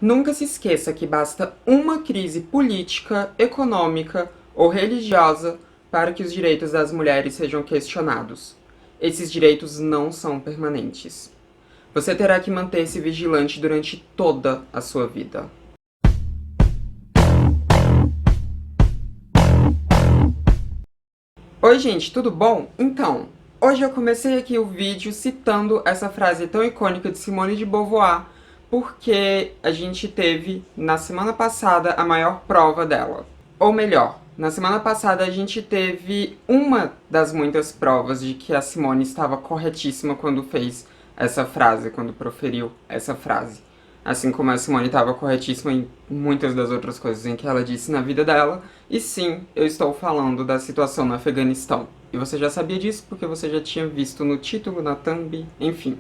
Nunca se esqueça que basta uma crise política, econômica ou religiosa para que os direitos das mulheres sejam questionados. Esses direitos não são permanentes. Você terá que manter-se vigilante durante toda a sua vida. Oi, gente, tudo bom? Então, hoje eu comecei aqui o vídeo citando essa frase tão icônica de Simone de Beauvoir, porque a gente teve, na semana passada, a maior prova dela. Ou melhor, na semana passada a gente teve uma das muitas provas de que a Simone estava corretíssima quando fez essa frase, quando proferiu essa frase. Assim como a Simone estava corretíssima em muitas das outras coisas em que ela disse na vida dela. E sim, eu estou falando da situação no Afeganistão. E você já sabia disso porque você já tinha visto no título, na thumb, enfim.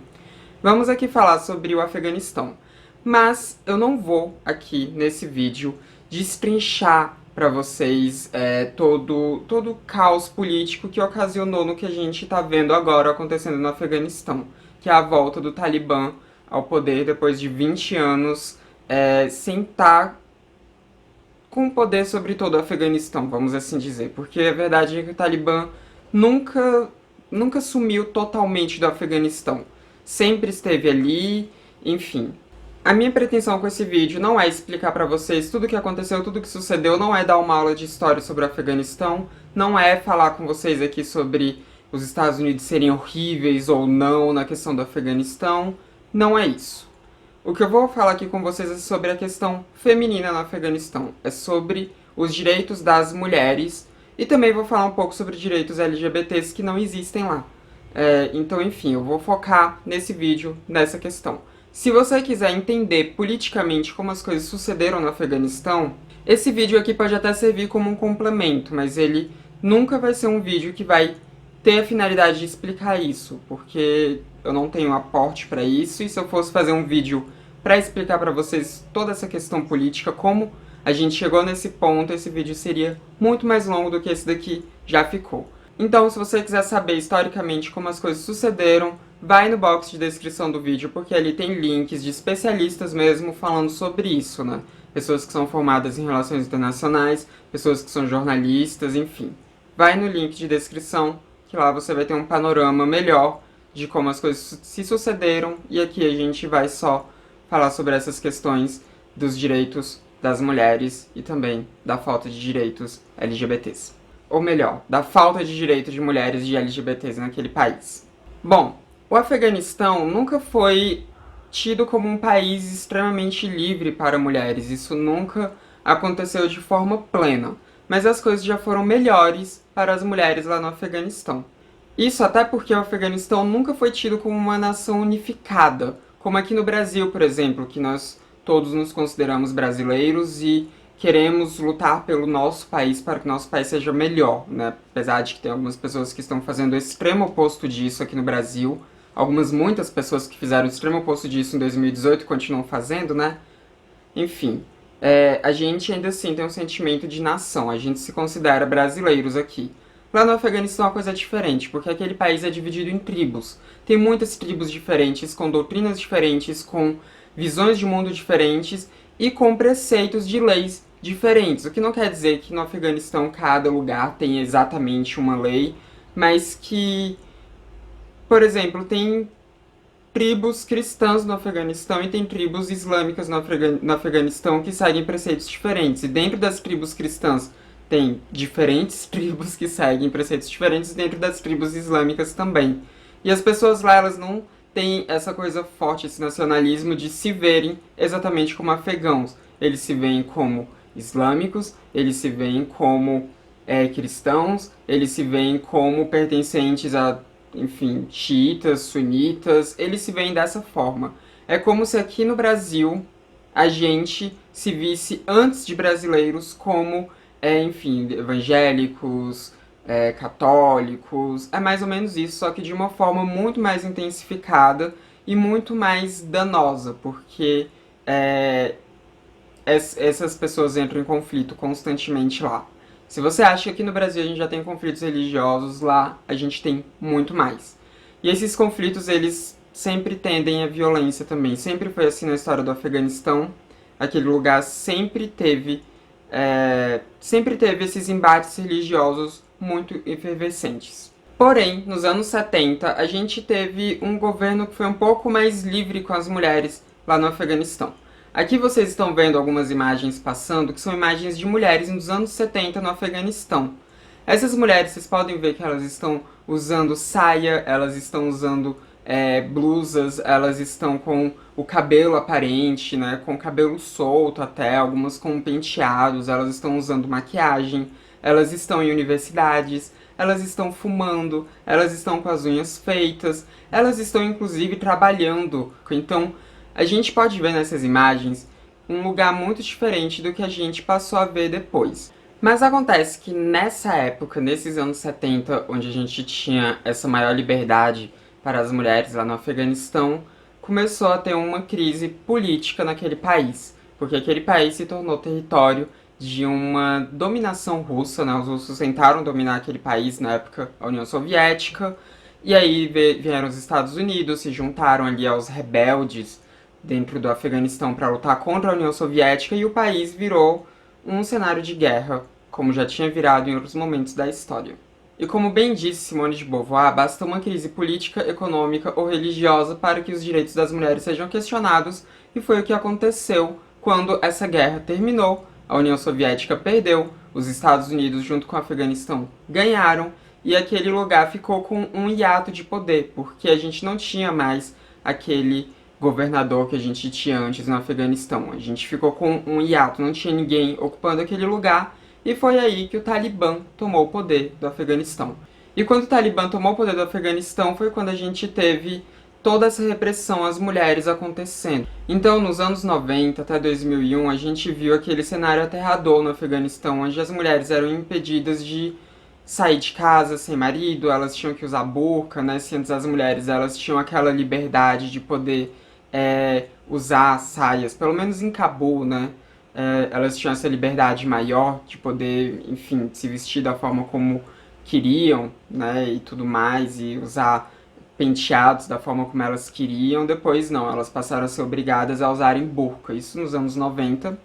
Vamos aqui falar sobre o Afeganistão. Mas eu não vou aqui, nesse vídeo, destrinchar para vocês todo o caos político que ocasionou no que a gente está vendo agora acontecendo no Afeganistão, que é a volta do Talibã ao poder depois de 20 anos, sem estar com poder sobre todo o Afeganistão, vamos assim dizer. Porque a verdade é que o Talibã nunca sumiu totalmente do Afeganistão. Sempre esteve ali, enfim. A minha pretensão com esse vídeo não é explicar pra vocês tudo o que aconteceu, tudo o que sucedeu, não é dar uma aula de história sobre o Afeganistão, não é falar com vocês aqui sobre os Estados Unidos serem horríveis ou não na questão do Afeganistão, não é isso. O que eu vou falar aqui com vocês é sobre a questão feminina no Afeganistão, é sobre os direitos das mulheres e também vou falar um pouco sobre direitos LGBTs que não existem lá. Então, enfim, eu vou focar nesse vídeo, nessa questão. Se você quiser entender politicamente como as coisas sucederam no Afeganistão, esse vídeo aqui pode até servir como um complemento, mas ele nunca vai ser um vídeo que vai ter a finalidade de explicar isso, porque eu não tenho aporte para isso, e se eu fosse fazer um vídeo para explicar para vocês toda essa questão política, como a gente chegou nesse ponto, esse vídeo seria muito mais longo do que esse daqui já ficou. Então, se você quiser saber historicamente como as coisas sucederam, vai no box de descrição do vídeo, porque ali tem links de especialistas mesmo falando sobre isso, né? Pessoas que são formadas em relações internacionais, pessoas que são jornalistas, enfim. Vai no link de descrição, que lá você vai ter um panorama melhor de como as coisas se sucederam, e aqui a gente vai só falar sobre essas questões dos direitos das mulheres e também da falta de direitos LGBTs. Ou melhor, da falta de direitos de mulheres e de LGBTs naquele país. Bom, o Afeganistão nunca foi tido como um país extremamente livre para mulheres, isso nunca aconteceu de forma plena, mas as coisas já foram melhores para as mulheres lá no Afeganistão. Isso até porque o Afeganistão nunca foi tido como uma nação unificada, como aqui no Brasil, por exemplo, que nós todos nos consideramos brasileiros e queremos lutar pelo nosso país para que o nosso país seja melhor, né? Apesar de que tem algumas pessoas que estão fazendo o extremo oposto disso aqui no Brasil, muitas pessoas que fizeram o extremo oposto disso em 2018 continuam fazendo, né? Enfim, a gente ainda assim tem um sentimento de nação, a gente se considera brasileiros aqui. Lá no Afeganistão a coisa é diferente, porque aquele país é dividido em tribos. Tem muitas tribos diferentes, com doutrinas diferentes, com visões de mundo diferentes e com preceitos de leis diferentes. O que não quer dizer que no Afeganistão cada lugar tem exatamente uma lei, mas que, por exemplo, tem tribos cristãs no Afeganistão e tem tribos islâmicas no Afeganistão que seguem preceitos diferentes. E dentro das tribos cristãs tem diferentes tribos que seguem preceitos diferentes dentro das tribos islâmicas também. E as pessoas lá, elas não têm essa coisa forte, esse nacionalismo de se verem exatamente como afegãos. Eles se veem como islâmicos, eles se veem como cristãos, eles se veem como pertencentes a, enfim, xiitas, sunitas, eles se veem dessa forma. É como se aqui no Brasil a gente se visse antes de brasileiros como enfim, evangélicos, católicos, é mais ou menos isso, só que de uma forma muito mais intensificada e muito mais danosa, porque essas pessoas entram em conflito constantemente lá. Se você acha que aqui no Brasil a gente já tem conflitos religiosos, lá a gente tem muito mais. E esses conflitos, eles sempre tendem à violência também, sempre foi assim na história do Afeganistão. aquele lugar sempre teve esses embates religiosos muito efervescentes. Porém, nos anos 70, a gente teve um governo que foi um pouco mais livre com as mulheres lá no Afeganistão. Aqui vocês estão vendo algumas imagens passando, que são imagens de mulheres nos anos 70 no Afeganistão. Essas mulheres, vocês podem ver que elas estão usando saia, elas estão usando blusas, elas estão com o cabelo aparente, né, com o cabelo solto até, algumas com penteados, elas estão usando maquiagem, elas estão em universidades, elas estão fumando, elas estão com as unhas feitas, elas estão inclusive trabalhando. Então, a gente pode ver nessas imagens um lugar muito diferente do que a gente passou a ver depois. Mas acontece que nessa época, nesses anos 70, onde a gente tinha essa maior liberdade para as mulheres lá no Afeganistão, começou a ter uma crise política naquele país, porque aquele país se tornou território de uma dominação russa, né? Os russos tentaram dominar aquele país na época, a União Soviética, e aí vieram os Estados Unidos, se juntaram ali aos rebeldes dentro do Afeganistão para lutar contra a União Soviética, e o país virou um cenário de guerra, como já tinha virado em outros momentos da história. E como bem disse Simone de Beauvoir, basta uma crise política, econômica ou religiosa para que os direitos das mulheres sejam questionados, e foi o que aconteceu quando essa guerra terminou. A União Soviética perdeu, os Estados Unidos, junto com o Afeganistão, ganharam, e aquele lugar ficou com um hiato de poder, porque a gente não tinha mais aquele governador que a gente tinha antes no Afeganistão. A gente ficou com um hiato, não tinha ninguém ocupando aquele lugar, e foi aí que o Talibã tomou o poder do Afeganistão. E quando o Talibã tomou o poder do Afeganistão foi quando a gente teve toda essa repressão às mulheres acontecendo. Então, nos anos 90 até 2001, a gente viu aquele cenário aterrador no Afeganistão, onde as mulheres eram impedidas de sair de casa sem marido, elas tinham que usar burca, né? Se antes as mulheres elas tinham aquela liberdade de poder usar saias, pelo menos em Cabul, né? Elas tinham essa liberdade maior de poder, enfim, se vestir da forma como queriam, né? E tudo mais, e usar penteados da forma como elas queriam. Depois não, elas passaram a ser obrigadas a usarem burca, isso nos anos 90.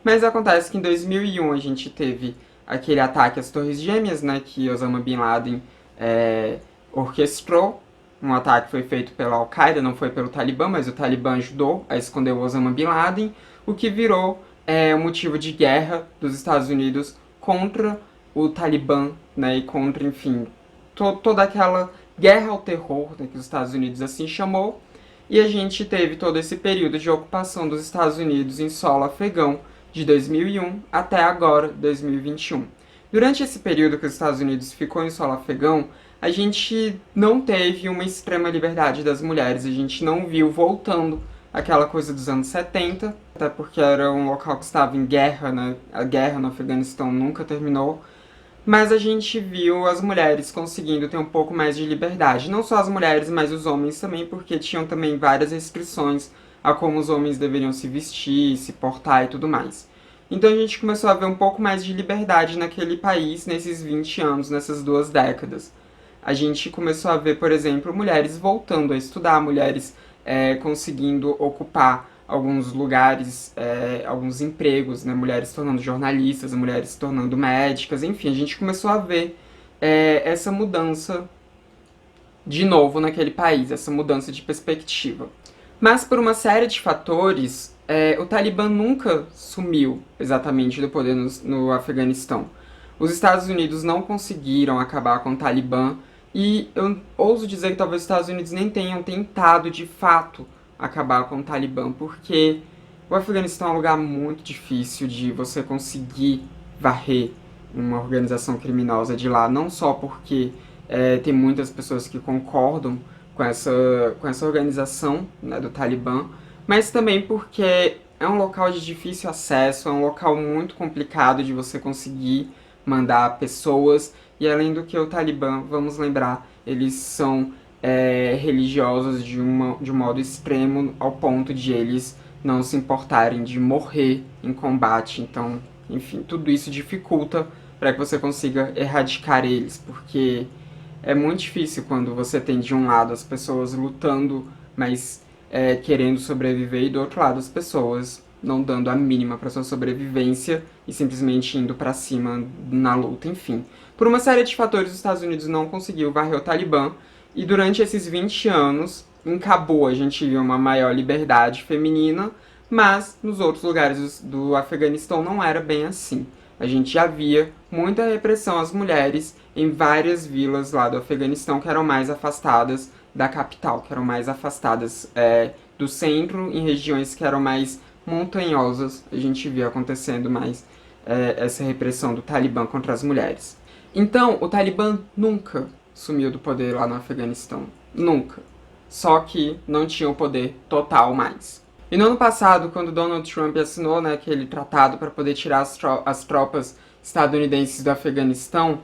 Mas acontece que em 2001 a gente teve aquele ataque às Torres Gêmeas, né, que Osama Bin Laden orquestrou. Um ataque foi feito pela Al-Qaeda, não foi pelo Talibã, mas o Talibã ajudou a esconder o Osama Bin Laden, o que virou um motivo de guerra dos Estados Unidos contra o Talibã, né, e contra, enfim, toda aquela guerra ao terror, né, que os Estados Unidos assim chamou. E a gente teve todo esse período de ocupação dos Estados Unidos em solo afegão, de 2001 até agora, 2021. Durante esse período que os Estados Unidos ficou em solo afegão, a gente não teve uma extrema liberdade das mulheres, a gente não viu voltando aquela coisa dos anos 70, até porque era um local que estava em guerra, né? A guerra no Afeganistão nunca terminou, mas a gente viu as mulheres conseguindo ter um pouco mais de liberdade. Não só as mulheres, mas os homens também, porque tinham também várias restrições a como os homens deveriam se vestir, se portar e tudo mais. Então a gente começou a ver um pouco mais de liberdade naquele país nesses 20 anos, nessas 2 décadas. A gente começou a ver, por exemplo, mulheres voltando a estudar, mulheres conseguindo ocupar alguns lugares, alguns empregos, né? Mulheres se tornando jornalistas, mulheres se tornando médicas, enfim, a gente começou a ver essa mudança de novo naquele país, essa mudança de perspectiva. Mas por uma série de fatores, o Talibã nunca sumiu exatamente do poder no Afeganistão. Os Estados Unidos não conseguiram acabar com o Talibã, e eu ouso dizer que talvez os Estados Unidos nem tenham tentado de fato acabar com o Talibã, porque o Afeganistão é um lugar muito difícil de você conseguir varrer uma organização criminosa de lá, não só porque tem muitas pessoas que concordam com essa organização, né, do Talibã, mas também porque é um local de difícil acesso, é um local muito complicado de você conseguir mandar pessoas, e além do que o Talibã, vamos lembrar, eles são religiosos de um modo extremo, ao ponto de eles não se importarem de morrer em combate. Então, enfim, tudo isso dificulta para que você consiga erradicar eles, porque é muito difícil quando você tem de um lado as pessoas lutando, mas querendo sobreviver, e do outro lado as pessoas não dando a mínima para sua sobrevivência e simplesmente indo para cima na luta, enfim. Por uma série de fatores, os Estados Unidos não conseguiu varrer o Talibã, e durante esses 20 anos, em Cabul a gente viu uma maior liberdade feminina, mas nos outros lugares do Afeganistão não era bem assim. A gente já via muita repressão às mulheres em várias vilas lá do Afeganistão que eram mais afastadas da capital, que eram mais afastadas do centro, em regiões que eram mais montanhosas. A gente via acontecendo mais essa repressão do Talibã contra as mulheres. Então, o Talibã nunca sumiu do poder lá no Afeganistão. Nunca. Só que não tinha o poder total mais. E no ano passado, quando Donald Trump assinou aquele tratado para poder tirar as tropas estadunidenses do Afeganistão,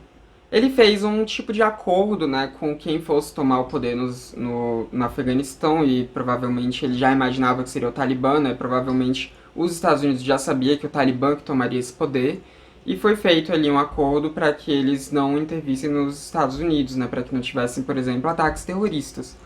ele fez um tipo de acordo com quem fosse tomar o poder no Afeganistão, e provavelmente ele já imaginava que seria o Talibã, provavelmente os Estados Unidos já sabia que o Talibã que tomaria esse poder, e foi feito ali um acordo para que eles não intervissem nos Estados Unidos, para que não tivessem, por exemplo, ataques terroristas.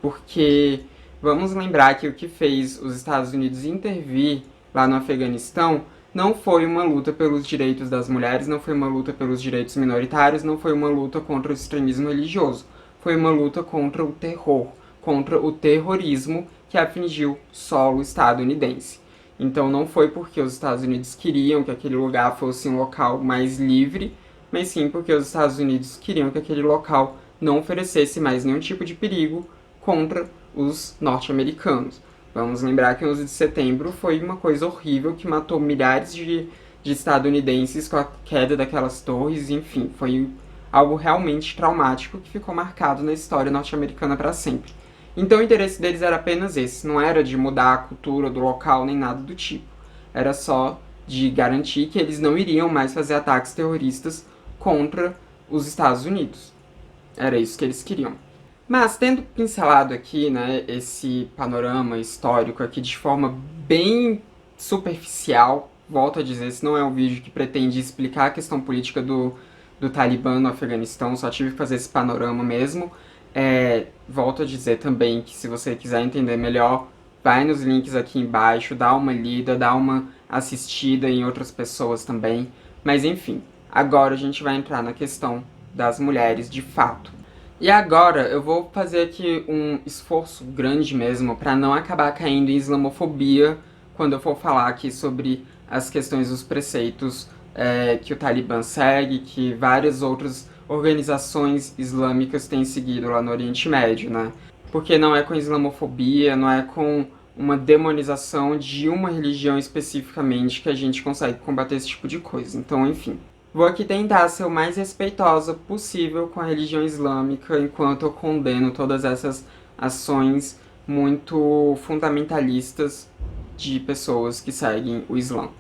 Porque vamos lembrar que o que fez os Estados Unidos intervir lá no Afeganistão não foi uma luta pelos direitos das mulheres, não foi uma luta pelos direitos minoritários, não foi uma luta contra o extremismo religioso. Foi uma luta contra o terror, contra o terrorismo que atingiu solo estadunidense. Então não foi porque os Estados Unidos queriam que aquele lugar fosse um local mais livre, mas sim porque os Estados Unidos queriam que aquele local não oferecesse mais nenhum tipo de perigo contra os norte-americanos. Vamos lembrar que o 11 de setembro foi uma coisa horrível que matou milhares de estadunidenses com a queda daquelas torres, enfim, foi algo realmente traumático que ficou marcado na história norte-americana para sempre. Então o interesse deles era apenas esse, não era de mudar a cultura do local nem nada do tipo. Era só de garantir que eles não iriam mais fazer ataques terroristas contra os Estados Unidos. Era isso que eles queriam. Mas, tendo pincelado aqui, esse panorama histórico aqui de forma bem superficial, volto a dizer, esse não é um vídeo que pretende explicar a questão política do Talibã no Afeganistão, só tive que fazer esse panorama mesmo. Volto a dizer também que se você quiser entender melhor, vai nos links aqui embaixo, dá uma lida, dá uma assistida em outras pessoas também. Mas enfim, agora a gente vai entrar na questão das mulheres de fato. E agora eu vou fazer aqui um esforço grande mesmo para não acabar caindo em islamofobia quando eu for falar aqui sobre as questões dos preceitos que o Talibã segue, que várias outras organizações islâmicas têm seguido lá no Oriente Médio, Porque não é com islamofobia, não é com uma demonização de uma religião especificamente que a gente consegue combater esse tipo de coisa. Então, enfim. Vou aqui tentar ser o mais respeitosa possível com a religião islâmica, enquanto eu condeno todas essas ações muito fundamentalistas de pessoas que seguem o Islã.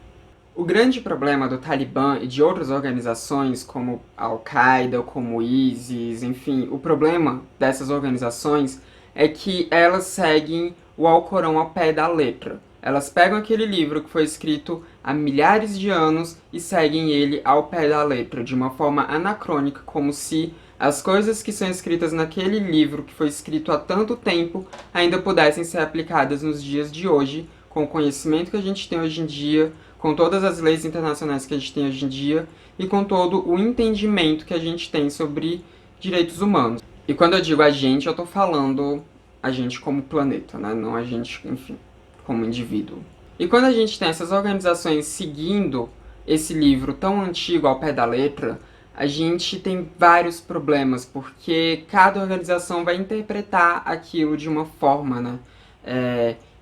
O grande problema do Talibã e de outras organizações como a Al-Qaeda, como o ISIS, enfim, o problema dessas organizações é que elas seguem o Alcorão ao pé da letra. Elas pegam aquele livro que foi escrito há milhares de anos e seguem ele ao pé da letra, de uma forma anacrônica, como se as coisas que são escritas naquele livro que foi escrito há tanto tempo ainda pudessem ser aplicadas nos dias de hoje, com o conhecimento que a gente tem hoje em dia, com todas as leis internacionais que a gente tem hoje em dia e com todo o entendimento que a gente tem sobre direitos humanos. E quando eu digo a gente, eu tô falando a gente como planeta, não a gente, enfim, como indivíduo. E quando a gente tem essas organizações seguindo esse livro tão antigo ao pé da letra, a gente tem vários problemas, porque cada organização vai interpretar aquilo de uma forma,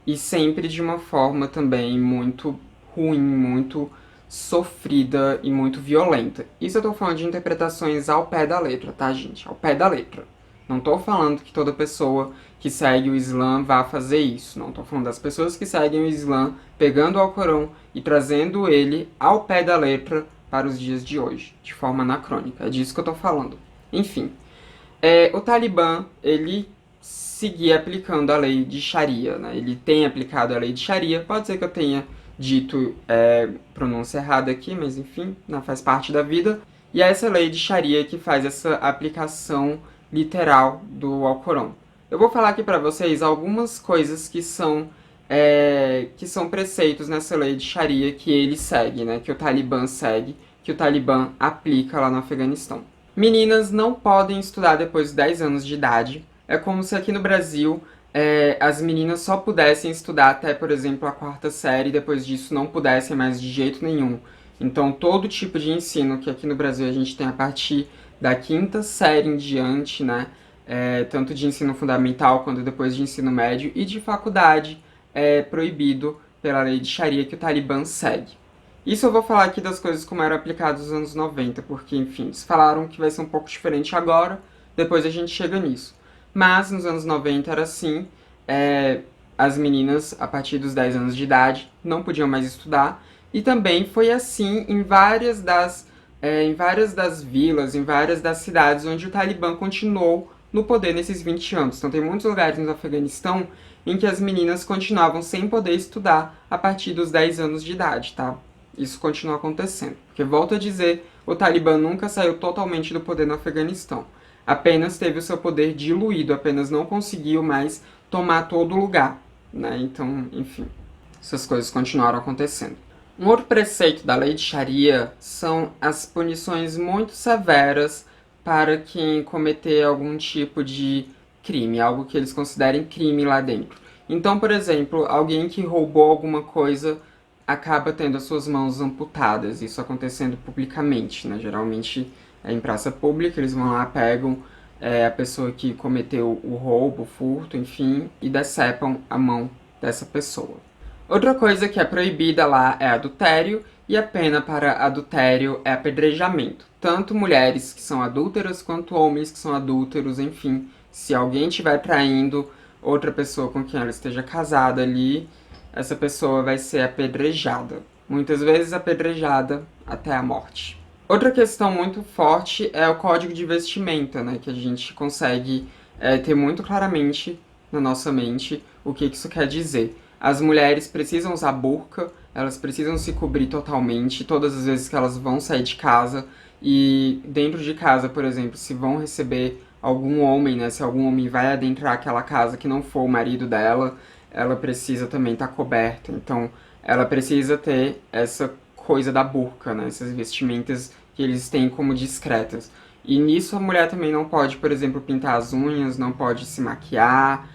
e sempre de uma forma também muito ruim, muito sofrida e muito violenta. Isso eu tô falando de interpretações ao pé da letra, tá, gente? Ao pé da letra. Não tô falando que toda pessoa que segue o Islã vá fazer isso. Não tô falando das pessoas que seguem o Islã pegando o Alcorão e trazendo ele ao pé da letra para os dias de hoje, de forma anacrônica. É disso que eu tô falando. Enfim, o Talibã, ele seguia aplicando a lei de Sharia, Ele tem aplicado a lei de Sharia. Pode ser que eu tenha dito pronúncia errada aqui, mas enfim, faz parte da vida. E é essa lei de Sharia que faz essa aplicação literal do Alcorão. Eu vou falar aqui pra vocês algumas coisas que são que são preceitos nessa lei de Sharia que ele segue, né, que o Talibã segue, que o Talibã aplica lá no Afeganistão. Meninas não podem estudar depois dos 10 anos de idade. É como se aqui no Brasil as meninas só pudessem estudar até, por exemplo, a quarta série, e depois disso não pudessem mais de jeito nenhum. Então, todo tipo de ensino que aqui no Brasil a gente tem a partir da quinta série em diante, né? Tanto de ensino fundamental quanto depois de ensino médio e de faculdade, é proibido pela lei de Sharia que o Talibã segue. Isso eu vou falar aqui das coisas como eram aplicadas nos anos 90, porque, enfim, eles falaram que vai ser um pouco diferente agora, depois a gente chega nisso. Mas nos anos 90 era assim, as meninas, a partir dos 10 anos de idade, não podiam mais estudar, e também foi assim em várias das vilas, em várias das cidades onde o Talibã continuou no poder nesses 20 anos. Então tem muitos lugares no Afeganistão em que as meninas continuavam sem poder estudar a partir dos 10 anos de idade, tá? Isso continua acontecendo. Porque, volto a dizer, o Talibã nunca saiu totalmente do poder no Afeganistão. Apenas teve o seu poder diluído, apenas não conseguiu mais tomar todo o lugar, né? Então, enfim, essas coisas continuaram acontecendo. Um outro preceito da lei de Sharia são as punições muito severas para quem cometer algum tipo de crime, algo que eles considerem crime lá dentro. Então, por exemplo, alguém que roubou alguma coisa acaba tendo as suas mãos amputadas, isso acontecendo publicamente, né? Geralmente é em praça pública, eles vão lá, pegam a pessoa que cometeu o roubo, o furto, enfim, e decepam a mão dessa pessoa. Outra coisa que é proibida lá é adultério, e a pena para adultério é apedrejamento. Tanto mulheres que são adúlteras quanto homens que são adúlteros, enfim. Se alguém estiver traindo outra pessoa com quem ela esteja casada ali, essa pessoa vai ser apedrejada. Muitas vezes apedrejada até a morte. Outra questão muito forte é o código de vestimenta, né? Que a gente consegue ter muito claramente na nossa mente o que isso quer dizer. As mulheres precisam usar burca, elas precisam se cobrir totalmente todas as vezes que elas vão sair de casa. E dentro de casa, por exemplo, se vão receber algum homem, né? Se algum homem vai adentrar aquela casa que não for o marido dela, ela precisa também estar coberta. Então, ela precisa ter essa coisa da burca, né? Essas vestimentas que eles têm como discretas. E nisso a mulher também não pode, por exemplo, pintar as unhas, não pode se maquiar,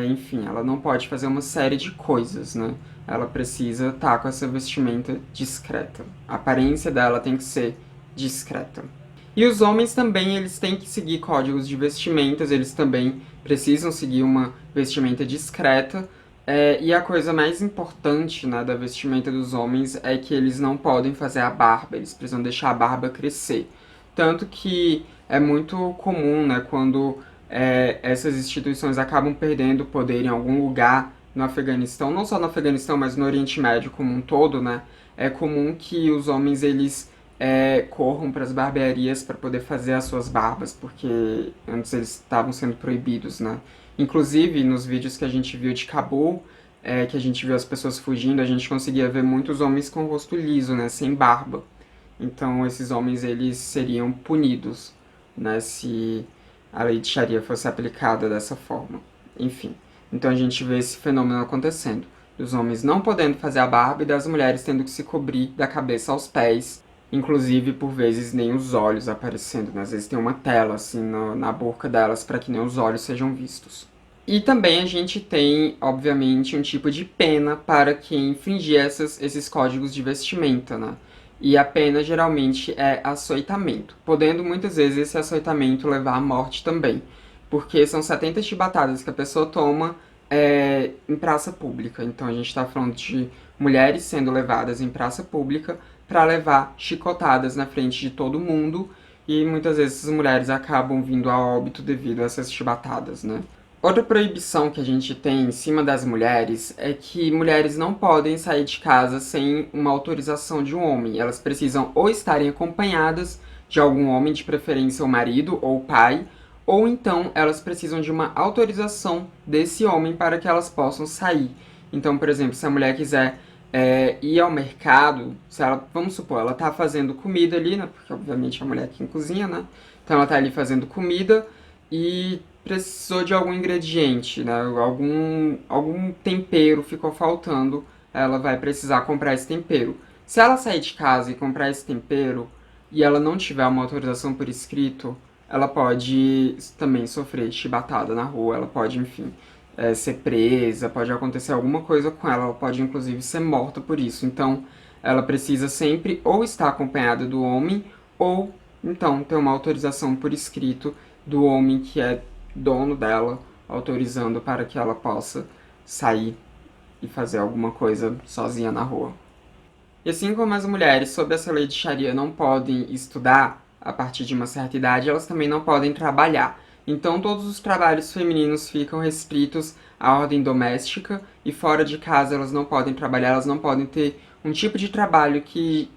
enfim, ela não pode fazer uma série de coisas, né? Ela precisa estar com essa vestimenta discreta. A aparência dela tem que ser discreta. E os homens também, eles têm que seguir códigos de vestimentas, eles também precisam seguir uma vestimenta discreta. E a coisa mais importante, né, da vestimenta dos homens é que eles não podem fazer a barba, eles precisam deixar a barba crescer. Tanto que é muito comum, né, quando essas instituições acabam perdendo poder em algum lugar no Afeganistão, não só no Afeganistão, mas no Oriente Médio como um todo, né, é comum que os homens, eles corram para as barbearias para poder fazer as suas barbas, porque antes eles estavam sendo proibidos, né. Inclusive, nos vídeos que a gente viu de Cabul, que a gente viu as pessoas fugindo, a gente conseguia ver muitos homens com o rosto liso, né, sem barba. Então, esses homens, eles seriam punidos, né, se a lei de Sharia fosse aplicada dessa forma. Enfim, então a gente vê esse fenômeno acontecendo. Dos homens não podendo fazer a barba e das mulheres tendo que se cobrir da cabeça aos pés, inclusive, por vezes, nem os olhos aparecendo, né? Às vezes tem uma tela, assim, na boca delas para que nem os olhos sejam vistos. E também a gente tem, obviamente, um tipo de pena para quem infringir esses códigos de vestimenta, né? E a pena geralmente é açoitamento, podendo muitas vezes esse açoitamento levar à morte também, porque são 70 chibatadas que a pessoa toma em praça pública. Então a gente está falando de mulheres sendo levadas em praça pública para levar chicotadas na frente de todo mundo, e muitas vezes essas mulheres acabam vindo a óbito devido a essas chibatadas, né? Outra proibição que a gente tem em cima das mulheres é que mulheres não podem sair de casa sem uma autorização de um homem. Elas precisam ou estarem acompanhadas de algum homem, de preferência o marido ou o pai, ou então elas precisam de uma autorização desse homem para que elas possam sair. Então, por exemplo, se a mulher quiser ir ao mercado, se ela, vamos supor, ela tá fazendo comida ali, né? Porque obviamente é a mulher quem cozinha, né? Então ela tá ali fazendo comida e precisou de algum ingrediente, né? Algum tempero ficou faltando, ela vai precisar comprar esse tempero. Se ela sair de casa e comprar esse tempero e ela não tiver uma autorização por escrito, ela pode também sofrer chibatada na rua, ela pode, enfim, ser presa, pode acontecer alguma coisa com ela, ela pode inclusive ser morta por isso. Então, ela precisa sempre ou estar acompanhada do homem ou então ter uma autorização por escrito do homem que é dono dela, autorizando para que ela possa sair e fazer alguma coisa sozinha na rua. E assim como as mulheres sob essa lei de Sharia não podem estudar a partir de uma certa idade, elas também não podem trabalhar. Então todos os trabalhos femininos ficam restritos à ordem doméstica e fora de casa elas não podem trabalhar, elas não podem ter um tipo de trabalho que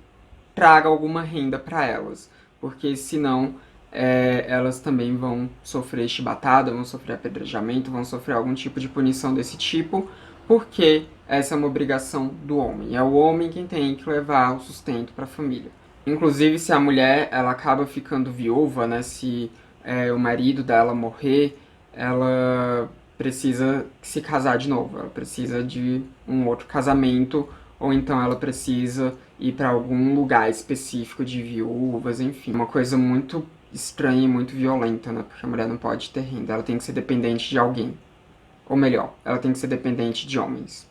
traga alguma renda para elas, porque senão elas também vão sofrer chibatada, vão sofrer apedrejamento, vão sofrer algum tipo de punição desse tipo, porque essa é uma obrigação do homem. É o homem quem tem que levar o sustento para a família. Inclusive, se a mulher ela acaba ficando viúva, né, se o marido dela morrer, ela precisa se casar de novo, ela precisa de um outro casamento, ou então ela precisa ir para algum lugar específico de viúvas, enfim, uma coisa muito estranha e muito violenta, né? Porque a mulher não pode ter renda, ela tem que ser dependente de alguém. Ou melhor, ela tem que ser dependente de homens.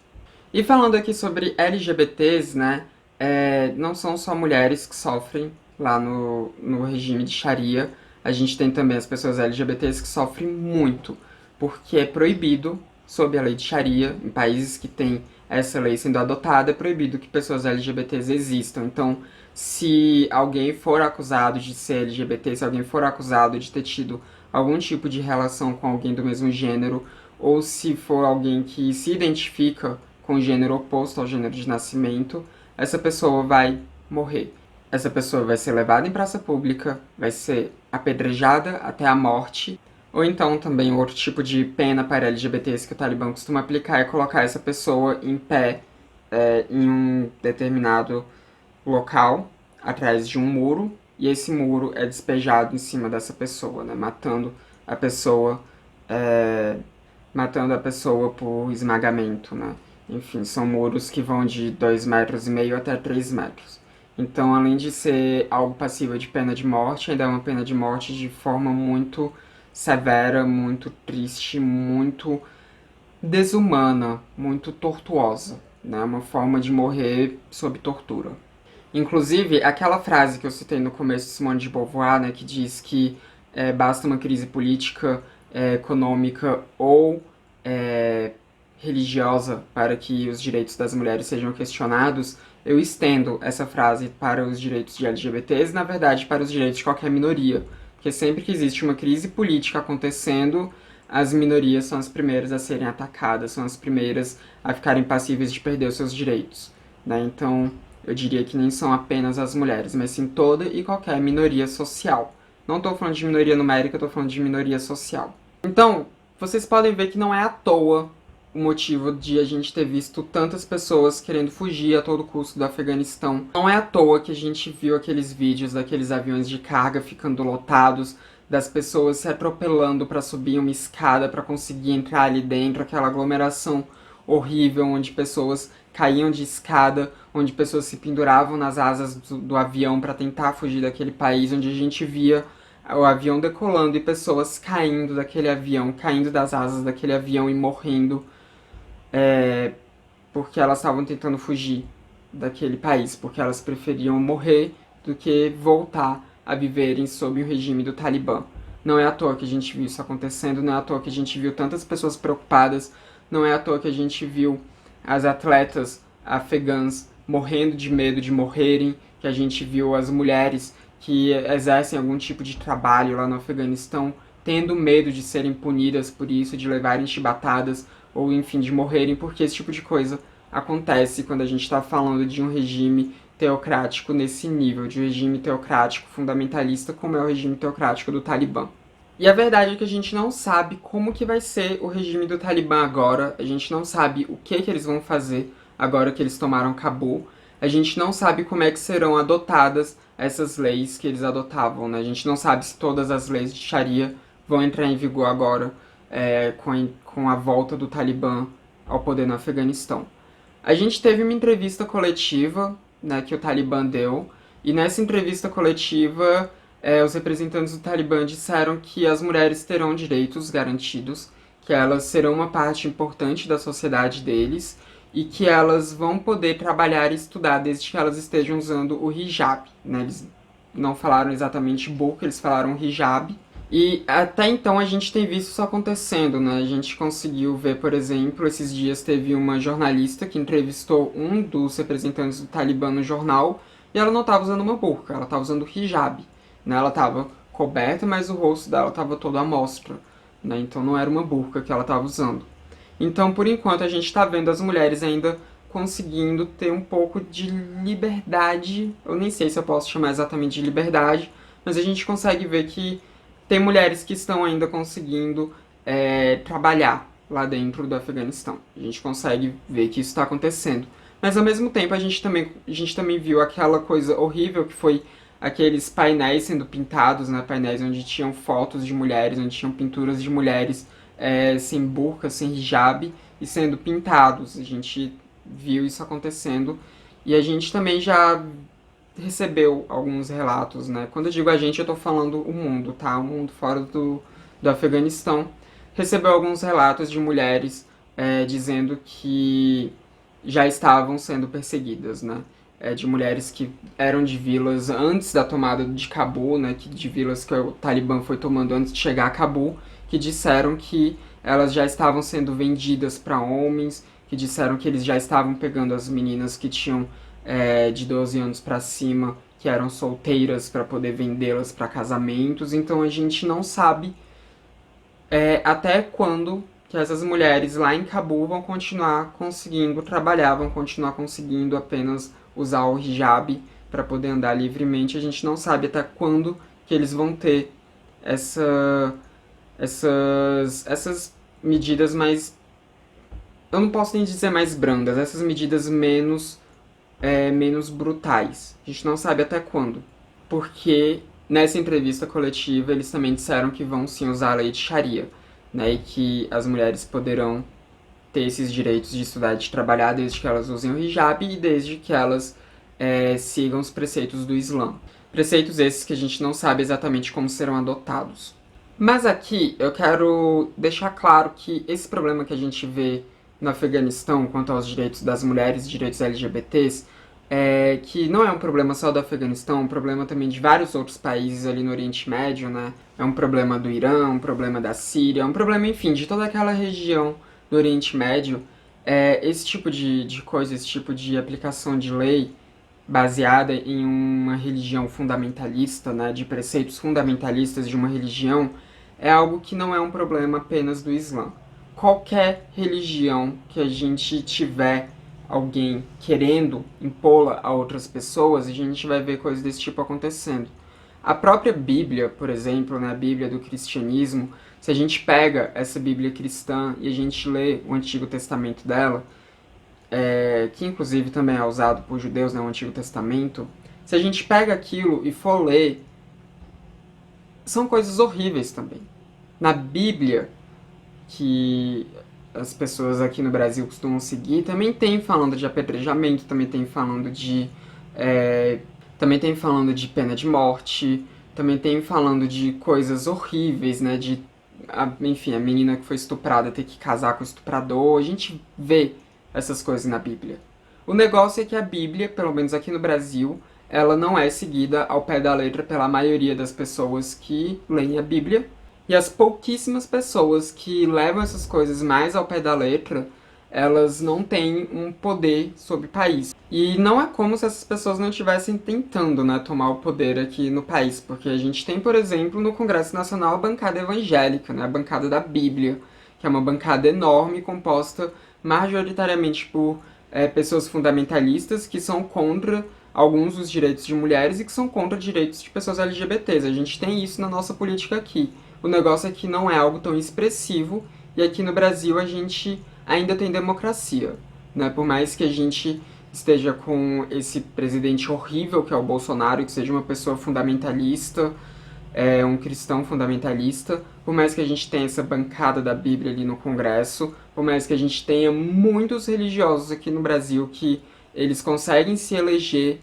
E falando aqui sobre LGBTs, né? Não são só mulheres que sofrem lá no regime de Sharia. A gente tem também as pessoas LGBTs que sofrem muito, porque é proibido, sob a lei de Sharia, em países que têm essa lei sendo adotada, é proibido que pessoas LGBTs existam. Então, se alguém for acusado de ser LGBT, se alguém for acusado de ter tido algum tipo de relação com alguém do mesmo gênero, ou se for alguém que se identifica com o gênero oposto ao gênero de nascimento, essa pessoa vai morrer. Essa pessoa vai ser levada em praça pública, vai ser apedrejada até a morte, ou então também outro tipo de pena para LGBTs que o Talibã costuma aplicar é colocar essa pessoa em pé em um determinado local, atrás de um muro, e esse muro é despejado em cima dessa pessoa, né, a pessoa matando a pessoa por esmagamento, né? Enfim, são muros que vão de 2,5 metros até 3 metros. Então, além de ser algo passível de pena de morte, ainda é uma pena de morte de forma muito severa, muito triste, muito desumana, muito tortuosa, né? Uma forma de morrer sob tortura. Inclusive, aquela frase que eu citei no começo de Simone de Beauvoir, né, que diz que basta uma crise política, econômica ou religiosa para que os direitos das mulheres sejam questionados, eu estendo essa frase para os direitos de LGBTs e, na verdade, para os direitos de qualquer minoria. Porque sempre que existe uma crise política acontecendo, as minorias são as primeiras a serem atacadas, são as primeiras a ficarem passíveis de perder os seus direitos, né? Então, eu diria que nem são apenas as mulheres, mas sim toda e qualquer minoria social. Não estou falando de minoria numérica, estou falando de minoria social. Então, vocês podem ver que não é à toa o motivo de a gente ter visto tantas pessoas querendo fugir a todo custo do Afeganistão. Não é à toa que a gente viu aqueles vídeos daqueles aviões de carga ficando lotados, das pessoas se atropelando para subir uma escada para conseguir entrar ali dentro, aquela aglomeração horrível onde pessoas caíam de escada, onde pessoas se penduravam nas asas do avião para tentar fugir daquele país, onde a gente via o avião decolando e pessoas caindo daquele avião, caindo das asas daquele avião e morrendo porque elas estavam tentando fugir daquele país, porque elas preferiam morrer do que voltar a viverem sob o regime do Talibã. Não é à toa que a gente viu isso acontecendo, não é à toa que a gente viu tantas pessoas preocupadas, não é à toa que a gente viu as atletas afegãs morrendo de medo de morrerem, que a gente viu as mulheres que exercem algum tipo de trabalho lá no Afeganistão tendo medo de serem punidas por isso, de levarem chibatadas ou enfim de morrerem, porque esse tipo de coisa acontece quando a gente está falando de um regime teocrático nesse nível, de um regime teocrático fundamentalista como é o regime teocrático do Talibã. E a verdade é que a gente não sabe como que vai ser o regime do Talibã agora, a gente não sabe o que eles vão fazer agora que eles tomaram Cabul, a gente não sabe como é que serão adotadas essas leis que eles adotavam, né? A gente não sabe se todas as leis de Sharia vão entrar em vigor agora com a volta do Talibã ao poder no Afeganistão. A gente teve uma entrevista coletiva, né, que o Talibã deu, e nessa entrevista coletiva os representantes do Talibã disseram que as mulheres terão direitos garantidos, que elas serão uma parte importante da sociedade deles e que elas vão poder trabalhar e estudar desde que elas estejam usando o hijab, né? Eles não falaram exatamente burca, eles falaram hijab. E até então a gente tem visto isso acontecendo, né? A gente conseguiu ver, por exemplo, esses dias teve uma jornalista que entrevistou um dos representantes do Talibã no jornal e ela não estava usando uma burca, ela estava usando hijab, né? Ela estava coberta, mas o rosto dela estava todo à mostra, né? Então não era uma burca que ela estava usando. Então, por enquanto, a gente está vendo as mulheres ainda conseguindo ter um pouco de liberdade. Eu nem sei se eu posso chamar exatamente de liberdade, mas a gente consegue ver que tem mulheres que estão ainda conseguindo trabalhar lá dentro do Afeganistão. A gente consegue ver que isso está acontecendo. Mas ao mesmo tempo a gente também viu aquela coisa horrível que foi aqueles painéis sendo pintados, né? Painéis onde tinham fotos de mulheres, onde tinham pinturas de mulheres sem burca, sem hijab e sendo pintados. A gente viu isso acontecendo e a gente também já recebeu alguns relatos, né? Quando eu digo a gente, eu tô falando o mundo, tá? O mundo fora do Afeganistão. Recebeu alguns relatos de mulheres dizendo que já estavam sendo perseguidas, né? De mulheres que eram de vilas antes da tomada de Cabul, né? De vilas que o Talibã foi tomando antes de chegar a Cabul, que disseram que elas já estavam sendo vendidas para homens, que disseram que eles já estavam pegando as meninas que tinham de 12 anos para cima, que eram solteiras, para poder vendê-las para casamentos. Então a gente não sabe até quando que essas mulheres lá em Cabul vão continuar conseguindo trabalhar, vão continuar conseguindo apenas usar o hijab para poder andar livremente. A gente não sabe até quando que eles vão ter essas medidas mais... Eu não posso nem dizer mais brandas, essas medidas menos brutais. A gente não sabe até quando. Porque nessa entrevista coletiva eles também disseram que vão sim usar a lei de Sharia, né, e que as mulheres poderão ter esses direitos de estudar e de trabalhar desde que elas usem o hijab e desde que elas sigam os preceitos do Islã. Preceitos esses que a gente não sabe exatamente como serão adotados. Mas aqui eu quero deixar claro que esse problema que a gente vê no Afeganistão quanto aos direitos das mulheres e direitos LGBTs, que não é um problema só do Afeganistão, é um problema também de vários outros países ali no Oriente Médio, né? É um problema do Irã, um problema da Síria, é um problema, enfim, de toda aquela região do Oriente Médio. Esse tipo de coisa, esse tipo de aplicação de lei baseada em uma religião fundamentalista, né, de preceitos fundamentalistas de uma religião, é algo que não é um problema apenas do Islã. Qualquer religião que a gente tiver alguém querendo impô-la a outras pessoas, a gente vai ver coisas desse tipo acontecendo. A própria Bíblia, por exemplo, né, a Bíblia do cristianismo, se a gente pega essa Bíblia cristã e a gente lê o Antigo Testamento dela, que inclusive também é usado por judeus, né, o Antigo Testamento, se a gente pega aquilo e for ler, são coisas horríveis também. Na Bíblia, que as pessoas aqui no Brasil costumam seguir, também tem falando de apedrejamento, também tem falando de pena de morte, também tem falando de coisas horríveis, né, enfim, a menina que foi estuprada ter que casar com o estuprador. A gente vê essas coisas na Bíblia. O negócio é que a Bíblia, pelo menos aqui no Brasil, ela não é seguida ao pé da letra pela maioria das pessoas que leem a Bíblia. E as pouquíssimas pessoas que levam essas coisas mais ao pé da letra, elas não têm um poder sobre o país. E não é como se essas pessoas não estivessem tentando, né, tomar o poder aqui no país, porque a gente tem, por exemplo, no Congresso Nacional a bancada evangélica, né, a bancada da Bíblia, que é uma bancada enorme, composta majoritariamente por pessoas fundamentalistas que são contra alguns dos direitos de mulheres e que são contra direitos de pessoas LGBTs. A gente tem isso na nossa política aqui. O negócio é que não é algo tão expressivo e aqui no Brasil a gente ainda tem democracia, né? Por mais que a gente esteja com esse presidente horrível que é o Bolsonaro, que seja uma pessoa fundamentalista, é um cristão fundamentalista, por mais que a gente tenha essa bancada da Bíblia ali no Congresso, por mais que a gente tenha muitos religiosos aqui no Brasil que eles conseguem se eleger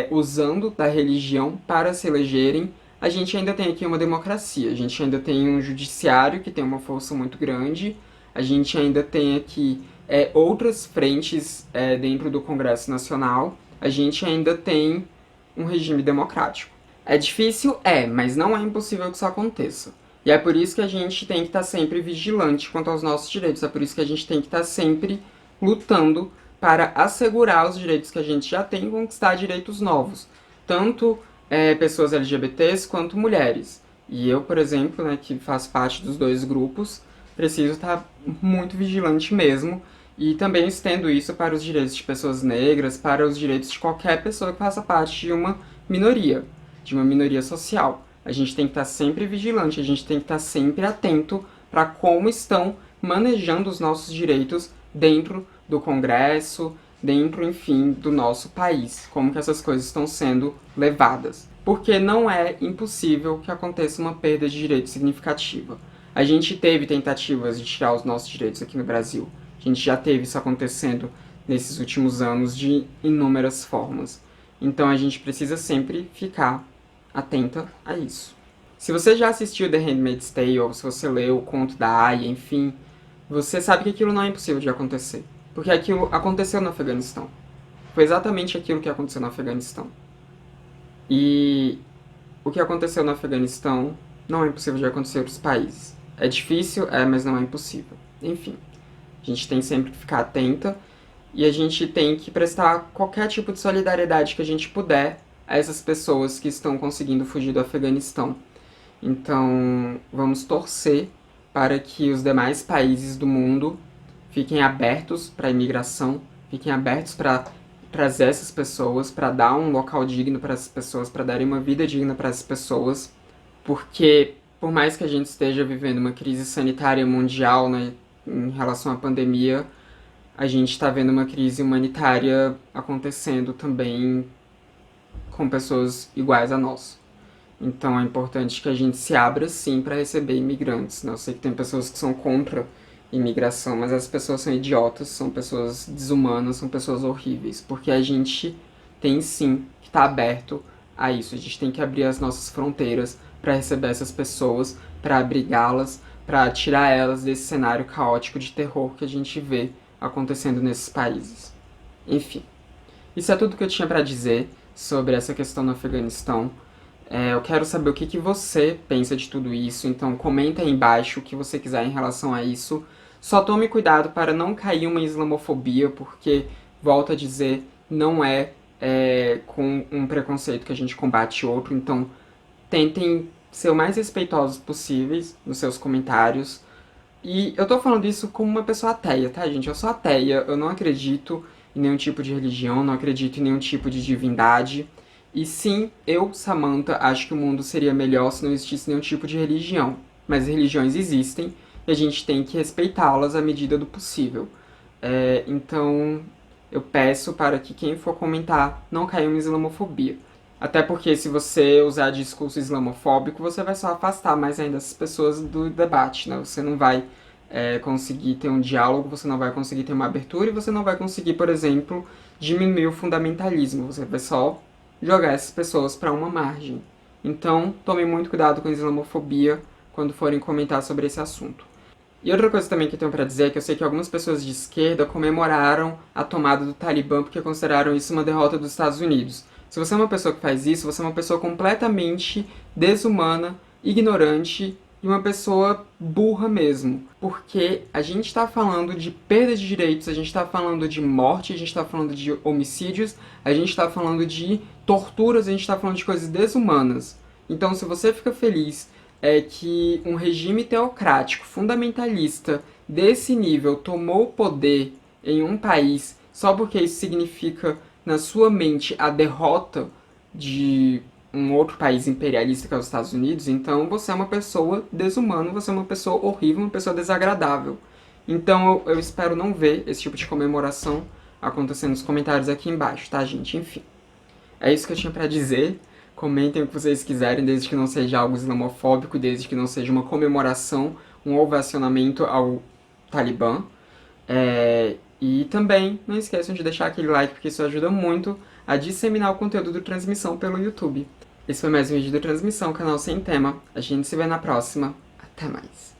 usando da religião para se elegerem, a gente ainda tem aqui uma democracia, a gente ainda tem um judiciário que tem uma força muito grande, a gente ainda tem aqui outras frentes dentro do Congresso Nacional, a gente ainda tem um regime democrático. É difícil? Mas não é impossível que isso aconteça. E é por isso que a gente tem que estar sempre vigilante quanto aos nossos direitos, é por isso que a gente tem que estar sempre lutando para assegurar os direitos que a gente já tem e conquistar direitos novos. Tanto pessoas LGBTs quanto mulheres. E eu, por exemplo, né, que faço parte dos dois grupos, preciso estar muito vigilante mesmo. E também estendo isso para os direitos de pessoas negras, para os direitos de qualquer pessoa que faça parte de uma minoria social. A gente tem que estar sempre vigilante, a gente tem que estar sempre atento para como estão manejando os nossos direitos dentro do Congresso, dentro, enfim, do nosso país. Como que essas coisas estão sendo levadas. Porque não é impossível que aconteça uma perda de direito significativa. A gente teve tentativas de tirar os nossos direitos aqui no Brasil. A gente já teve isso acontecendo nesses últimos anos de inúmeras formas. Então a gente precisa sempre ficar atenta a isso. Se você já assistiu The Handmaid's Tale, ou se você leu o conto da Aya, enfim, você sabe que aquilo não é impossível de acontecer. Porque aquilo aconteceu no Afeganistão. Foi exatamente aquilo que aconteceu no Afeganistão. E o que aconteceu no Afeganistão não é impossível de acontecer em outros países. É difícil, mas não é impossível. Enfim, a gente tem sempre que ficar atenta e a gente tem que prestar qualquer tipo de solidariedade que a gente puder a essas pessoas que estão conseguindo fugir do Afeganistão. Então, vamos torcer para que os demais países do mundo fiquem abertos para a imigração, fiquem abertos para trazer essas pessoas, para dar um local digno para essas pessoas, para darem uma vida digna para essas pessoas, porque por mais que a gente esteja vivendo uma crise sanitária mundial, né, em relação à pandemia, a gente está vendo uma crise humanitária acontecendo também com pessoas iguais a nós. Então é importante que a gente se abra sim para receber imigrantes. Né? Eu sei que tem pessoas que são contra imigração, mas as pessoas são idiotas, são pessoas desumanas, são pessoas horríveis, porque a gente tem sim que estar aberto a isso. A gente tem que abrir as nossas fronteiras para receber essas pessoas, para abrigá-las, para tirar elas desse cenário caótico de terror que a gente vê acontecendo nesses países. Enfim, isso é tudo que eu tinha para dizer sobre essa questão no Afeganistão. Eu quero saber o que você pensa de tudo isso, então comenta aí embaixo o que você quiser em relação a isso. Só tome cuidado para não cair uma islamofobia, porque, volto a dizer, não é com um preconceito que a gente combate outro, então tentem ser o mais respeitosos possíveis nos seus comentários. E eu tô falando isso como uma pessoa ateia, tá, gente? Eu sou ateia, eu não acredito em nenhum tipo de religião, não acredito em nenhum tipo de divindade. E sim, eu, Samantha, acho que o mundo seria melhor se não existisse nenhum tipo de religião. Mas religiões existem e a gente tem que respeitá-las à medida do possível. Então, eu peço para que quem for comentar não caia em islamofobia. Até porque se você usar discurso islamofóbico, você vai só afastar mais ainda essas pessoas do debate, né? Você não vai conseguir ter um diálogo, você não vai conseguir ter uma abertura e você não vai conseguir, por exemplo, diminuir o fundamentalismo. Você vai só jogar essas pessoas para uma margem. Então, tome muito cuidado com a islamofobia quando forem comentar sobre esse assunto. E outra coisa também que eu tenho para dizer é que eu sei que algumas pessoas de esquerda comemoraram a tomada do Talibã porque consideraram isso uma derrota dos Estados Unidos. Se você é uma pessoa que faz isso, você é uma pessoa completamente desumana, ignorante e uma pessoa burra mesmo. Porque a gente está falando de perda de direitos, a gente está falando de morte, a gente está falando de homicídios, a gente está falando de torturas, a gente está falando de coisas desumanas. Então, se você fica feliz que um regime teocrático, fundamentalista, desse nível tomou o poder em um país só porque isso significa na sua mente a derrota de um outro país imperialista que é os Estados Unidos, então você é uma pessoa desumana, você é uma pessoa horrível, uma pessoa desagradável. Então eu espero não ver esse tipo de comemoração acontecendo nos comentários aqui embaixo, tá, gente? Enfim, é isso que eu tinha pra dizer. Comentem o que vocês quiserem, desde que não seja algo islamofóbico, desde que não seja uma comemoração, um ovacionamento ao Talibã. E também não esqueçam de deixar aquele like, porque isso ajuda muito a disseminar o conteúdo do Transmissão pelo YouTube. Esse foi mais um vídeo do Transmissão, canal Sem Tema. A gente se vê na próxima. Até mais.